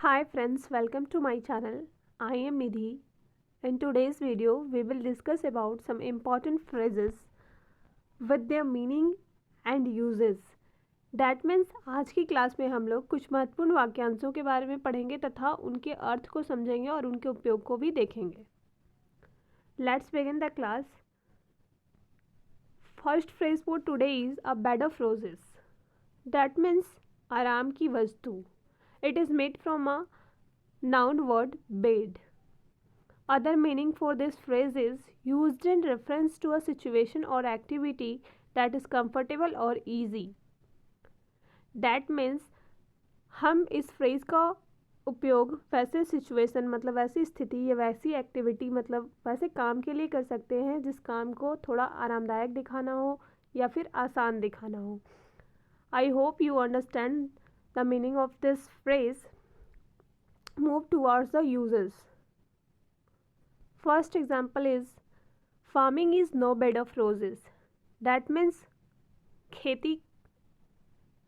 Hi friends, welcome to my channel. I am Nidhi. In today's video, we will discuss about some important phrases with their meaning and uses. That means आज की class में हम लोग कुछ महत्वपूर्ण वाक्यांशों के बारे में पढ़ेंगे तथा उनके अर्थ को समझेंगे और उनके उपयोग को भी देखेंगे. Let's begin the class. First phrase for today is a bed of roses. That means आराम की वस्तु. It is made from a noun word bed. Other meaning for this phrase is used in reference to a situation or activity that is comfortable or easy. That means हम इस phrase का उपयोग वैसे situation मतलब वैसी स्थिति या वैसी एक्टिविटी मतलब वैसे काम के लिए कर सकते हैं जिस काम को थोड़ा आरामदायक दिखाना हो या फिर आसान दिखाना हो. आई hope you understand the meaning of this phrase. Move towards the uses. First example is farming is no bed of roses. That means खेती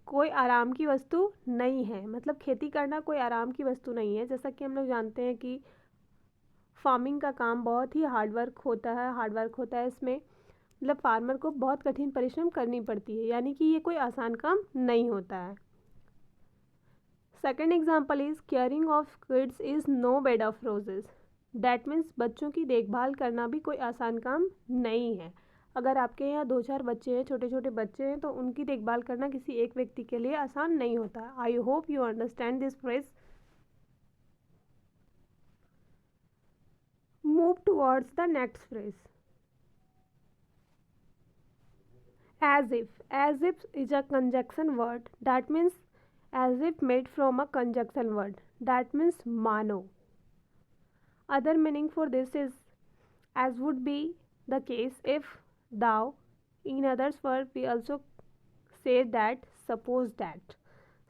कोई आराम की वस्तु नहीं है. मतलब खेती करना कोई आराम की वस्तु नहीं है. जैसा कि हम लोग जानते हैं कि फार्मिंग का काम बहुत ही हार्ड वर्क होता है इसमें मतलब फार्मर को बहुत कठिन परिश्रम करनी पड़ती है, यानी कि ये कोई आसान काम नहीं होता है. Second example is caring of kids is no bed of roses. That means बच्चों की देखभाल करना भी कोई आसान काम नहीं है. अगर आपके यहाँ 2-4 बच्चे हैं, छोटे छोटे बच्चे हैं, तो उनकी देखभाल करना किसी एक व्यक्ति के लिए आसान नहीं होता. I hope you understand this phrase. Move towards the next phrase. As if is a conjunction word. That means as if made from a conjunction word. That means mano. Other meaning for this is as would be the case if, thou. In others word we also say that, suppose that.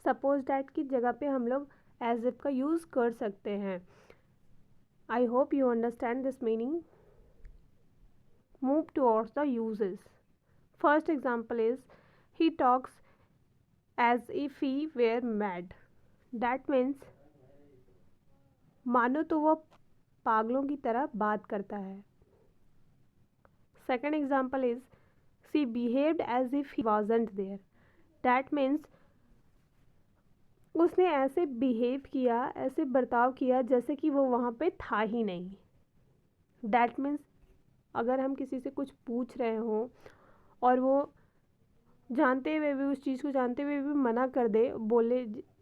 Suppose that की जगह पे हम लोग as if का use कर सकते हैं. I hope you understand this meaning. Move towards the uses. First example is he talks as if he were mad. That means मानो तो वो पागलों की तरह बात करता है. Second example is she behaved as if he wasn't there. That means उसने ऐसे बिहेव किया, ऐसे बर्ताव किया जैसे कि वो वहाँ पे था ही नहीं. दैट मीन्स अगर हम किसी से कुछ पूछ रहे हों और वो जानते हुए भी उस चीज़ को जानते हुए भी मना कर दे, बोले,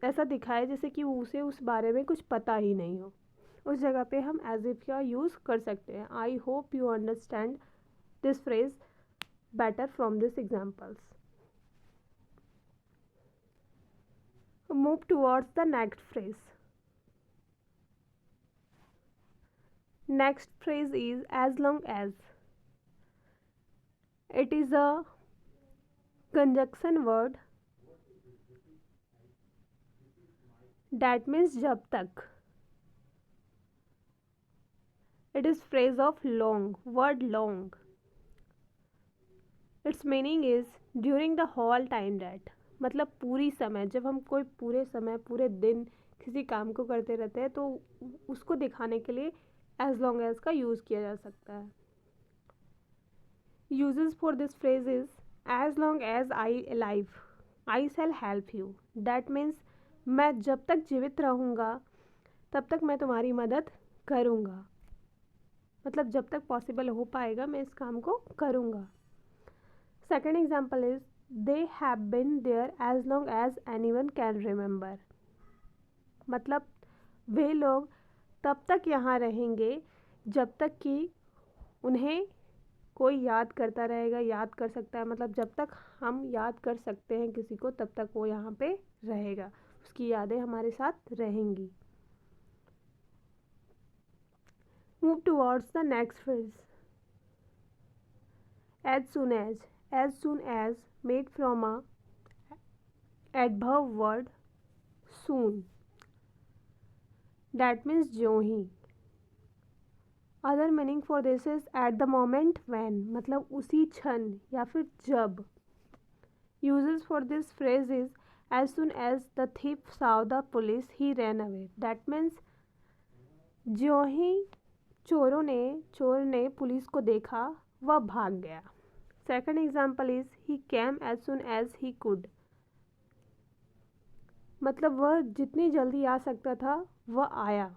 ऐसा दिखाए जैसे कि उसे उस बारे में कुछ पता ही नहीं हो, उस जगह पे हम एज इफ का यूज़ कर सकते हैं. I hope you understand this phrase better from this examples. Move towards the next phrase. Next phrase is as long as. It is a conjunction word. That means जब तक. It is phrase of long, word long. Its meaning is during the whole time that. मतलब पूरी समय, जब हम कोई पूरे समय पूरे दिन किसी काम को करते रहते हैं तो उसको दिखाने के लिए as long as का यूज़ किया जा सकता है. Uses for this phrase is as long as I alive I shall help you. That means मैं जब तक जीवित रहूँगा तब तक मैं तुम्हारी मदद करूँगा. मतलब जब तक पॉसिबल हो पाएगा मैं इस काम को करूँगा. Second example is they have been there as long as anyone can remember. मतलब वे लोग तब तक यहाँ रहेंगे जब तक कि उन्हें कोई याद करता रहेगा, याद कर सकता है. मतलब जब तक हम याद कर सकते हैं किसी को तब तक वो यहाँ पे रहेगा, उसकी यादें हमारे साथ रहेंगी. Move towards the next phrase. As soon as made from a adverb word soon. That means ज्यों ही. Other meaning for this is at the moment when. मतलब उसी क्षण या फिर जब. Uses for this phrase is As soon as the thief saw the police, he ran away. That means ज्यों ही चोर ने पुलिस को देखा वह भाग गया. Second example is he came as soon as he could. मतलब वह जितनी जल्दी आ सकता था वह आया.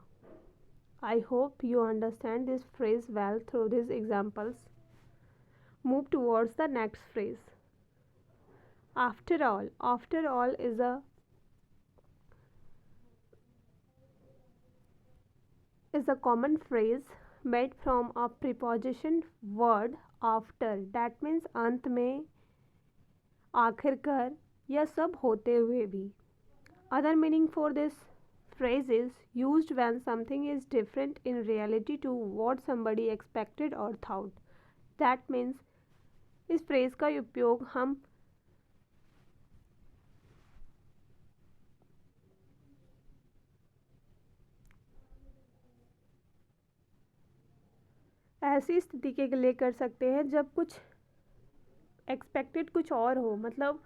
I hope you understand this phrase well through this examples. Move towards the next phrase. After all is a common phrase made from a preposition word after. That means अंत में, आखिरकार या सब होते हुए भी. Other meaning for this phrase is used when something is different in reality to what somebody expected or thought. That means इस phrase का उपयोग हम ऐसी स्थिति के लिए कर सकते हैं जब कुछ एक्सपेक्टेड कुछ और हो. मतलब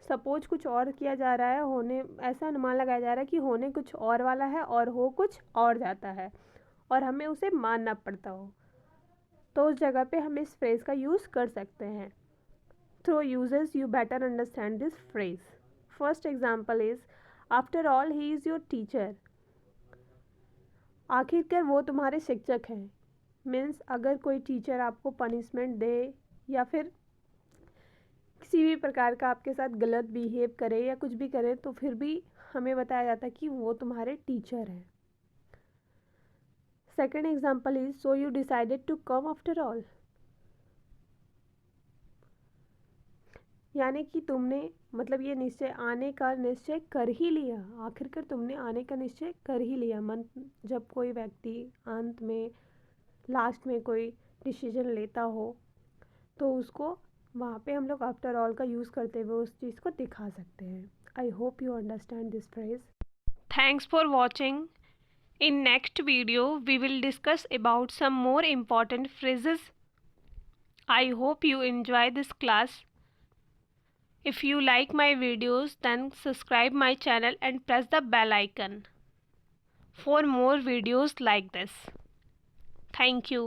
सपोज कुछ और किया जा रहा है, होने ऐसा अनुमान लगाया जा रहा है कि होने कुछ और वाला है और हो कुछ और जाता है और हमें उसे मानना पड़ता हो, तो उस जगह पे हम इस फ्रेज़ का यूज़ कर सकते हैं. Through uses you better understand this phrase. First example is after all he is your teacher. आखिरकार वो तुम्हारे शिक्षक हैं. मीन्स अगर कोई टीचर आपको पनिशमेंट दे या फिर किसी भी प्रकार का आपके साथ गलत बिहेव करे या कुछ भी करे, तो फिर भी हमें बताया जाता है कि वो तुम्हारे टीचर हैं. Second example is so you decided to come after all. यानी कि तुमने मतलब ये आने का निश्चय कर ही लिया. आखिरकार तुमने आने का निश्चय कर ही लिया. मन जब कोई व्यक्ति अंत में लास्ट में कोई डिसीजन लेता हो तो उसको वहाँ पे हम लोग आफ्टर ऑल का यूज़ करते हुए उस चीज़ को दिखा सकते हैं. I hope you understand this phrase. Thanks for watching. In next video we will discuss about some more important phrases. I hope you enjoy this class. If you like my videos, then subscribe my channel and press the bell icon for more videos like this. Thank you.